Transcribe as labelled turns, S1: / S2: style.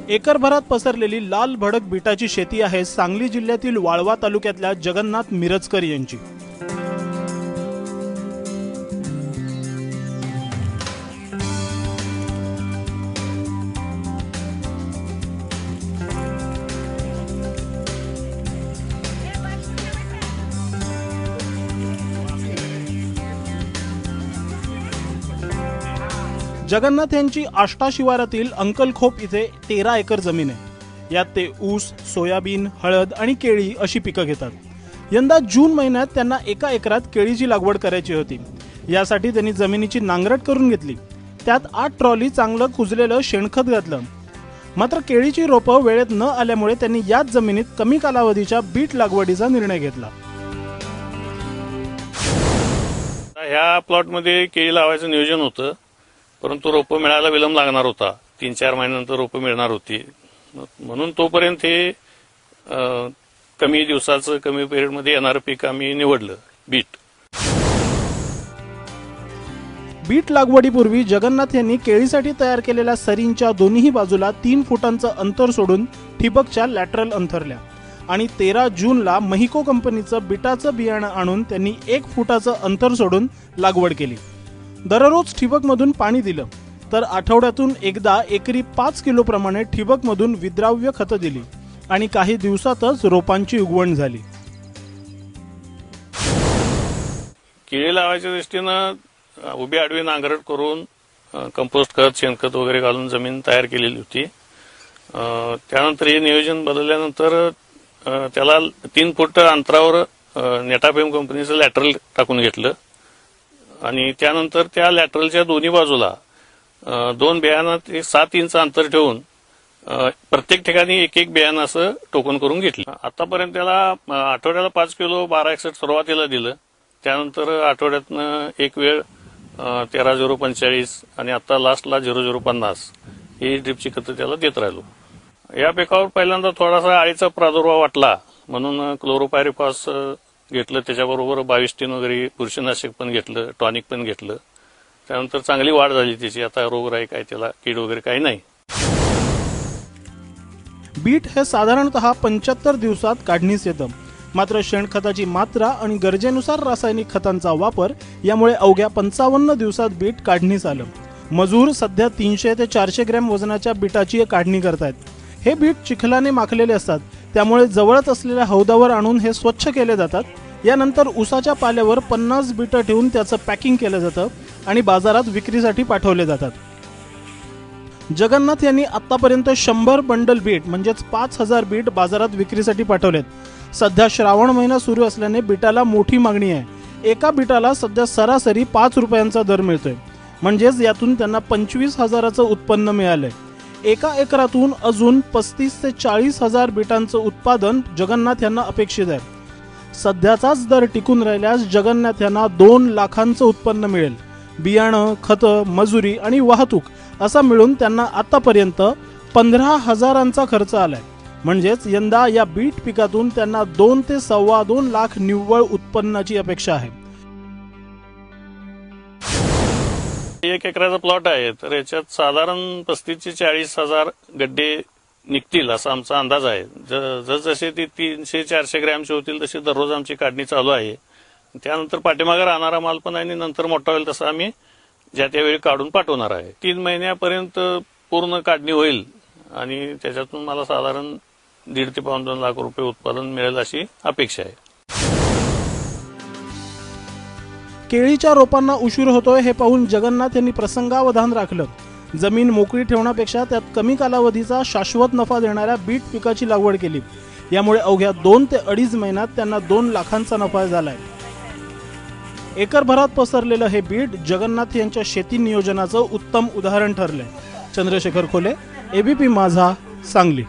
S1: एकरभरात पसरलेली लाल भडक बीटाची शेती आहे सांगली जिल्ह्यातील वाळवा तालुक्यातल्या जगन्नाथ मिरजकर यांची। जगन्नाथ यांची आष्टा शिवारातील अंकलखोप इथे 13 एकर जमीन आहे। यात ते ऊस, सोयाबीन, हळद आणि केळी अशी पिकं घेतात। यंदा जून महिन्यात त्यांना 1 एकरात केळीची लागवड करायची होती। यासाठी त्यांनी जमिनीची नांगरट करून घेतली। त्यात 8 ट्रॉली चांगलं कुजलेलं शेणखत घातलं। मात्र केळीची रोपं वेळेत न आल्यामुळे त्यांनी याच जमिनीत कमी कालावधीच्या बीट लागवडीचा निर्णय घेतला।
S2: ह्या प्लॉटमध्ये केळी लावायचं नियोजन होतं, परंतु रोपं मिळायला विलंब लागणार होता। 3-4 महिन्यानंतर रोपं मिळणार होती, म्हणून तोपर्यंत हे कमी दिवसाचं कमी पिरियडमध्ये येणारं पीक आम्ही निवडलं, बीट।
S1: बीट लागवडीपूर्वी जगन्नाथ यांनी केळीसाठी तयार केलेल्या सरींच्या दोन्ही बाजूला 3 फुटांचं अंतर सोडून ठिबकच्या लॅटरल अंथरल्या आणि 13 जूनला महिको कंपनीचं बीटाचं बियाणं आणून त्यांनी 1 फुटाचं अंतर सोडून लागवड केली। दररोज ठिबकमधून पाणी दिलं तर आठवड्यातून एकदा एकरी 5 किलो प्रमाणे ठिबकमधून विद्राव्य खतं दिली आणि काही दिवसातच रोपांची उगवण झाली।
S2: केळी लावायच्या दृष्टीनं उभी आडवी नांगरट करून कंपोस्ट खत, शेणखत वगैरे घालून जमीन तयार केलेली होती। त्यानंतर हे नियोजन बदलल्यानंतर त्याला 3 फूट अंतरावर नेटाफेम कंपनीचं लॅटरल टाकून घेतलं आणि त्यानंतर त्या लॅटरलच्या दोन्ही बाजूला 2 बियाणात 7 इंच अंतर ठेवून प्रत्येक ठिकाणी 1-1 बियाणं असं टोकन करून घेतलं। आतापर्यंत त्याला आठवड्याला 5 किलो 1261 सुरुवातीला दिलं, त्यानंतर आठवड्यातनं एक वेळ 13-045 आणि आता लास्टला 0050 ही ड्रिपची खतं त्याला देत राहिलो। या पिकावर पहिल्यांदा थोडासा अळीचा प्रादुर्भाव वाटला, म्हणून क्लोरोपायरिफॉस घेतलं, त्याच्याबरोबर 22 वगैरे बुरशीनाशक पण घेतलं, टॉनिक पण घेतलं। त्यानंतर चांगली वाढ झाली त्याची। आता रोगराई काय, त्याला कीड वगैरे काही नाही।
S1: बीट हे साधारणतः 75 दिवसात काढणीस येतं। मात्र शेणखताची मात्रा आणि गरजेनुसार रासायनिक खतांचा वापर यामुळे अवघ्या 55 दिवसात बीट काढणीस आलं। मजूर सध्या 300 ते 400 ग्रॅम वजनाच्या बीटाची काढणी करतायत। हे बीट चिखलाने माखलेले असतात, त्यामुळे जवळच असलेल्या हौदावर आणून हे स्वच्छ केले जातात। यानंतर उसाच्या पाल्यावर 50 बीट ठेवून त्याचं पॅकिंग केलं जातं आणि बाजारात विक्रीसाठी पाठवले जातात। जगन्नाथ यांनी आतापर्यंत 100 बंडल बीट म्हणजेच 5000 बीट बाजारात विक्रीसाठी पाठवलेत। सध्या श्रावण महिना सुरू असल्याने बीटाला मोठी मागणी आहे। एका बीटाला सध्या सरासरी 5 रुपयांचा दर मिळतोय, म्हणजेच यातून त्यांना 25,000चं उत्पन्न मिळालंय। 1 एकरातून अजून 35 ते 40 हजार बीटांचं उत्पादन जगन्नाथ यांना अपेक्षित आहे। सध्याचाच दर टिकून राहिल्यास जगन्नाथ यांना 2 लाखांचं उत्पन्न मिळेल। बियाणं, खतं, मजुरी आणि वाहतूक असा मिळून त्यांना आतापर्यंत 15,000चा खर्च आलाय। म्हणजेच यंदा या बीट पिकातून त्यांना 2 ते 2.25 लाख निव्वळ उत्पन्नाची अपेक्षा आहे।
S2: 1 एकराचा प्लॉट आहे, तर याच्यात साधारण 35 ते 40 हजार गड्डे निघतील असा आमचा अंदाज आहे। जसजसे ते 300-400 ग्रॅमचे होतील तशी दररोज आमची काढणी चालू आहे। त्यानंतर पाठीमागे राहणारा माल पण आहे आणि नंतर मोठा होईल तसं आम्ही ज्या त्यावेळी काढून पाठवणार आहे। 3 महिन्यापर्यंत पूर्ण काढणी होईल आणि त्याच्यातून मला साधारण 1.5 ते 2 लाख रुपये उत्पादन मिळेल अशी अपेक्षा आहे।
S1: केळीच्या रोपांना उशीर होतोय हे पाहून जगन्नाथ यांनी प्रसंगावधान राखलं। जमीन मोकळी ठेवण्यापेक्षा त्यात कमी कालावधीचा शाश्वत नफा देणाऱ्या बीट पिकाची लागवड केली। यामुळे अवघ्या 2 ते 2.5 महिन्यात त्यांना 2 लाखांचा नफा झालाय। एकरभरात पसरलेलं हे बीट जगन्नाथ यांच्या शेती नियोजनाचं उत्तम उदाहरण ठरलंय। चंद्रशेखर खोले, एबीपी माझा, सांगली।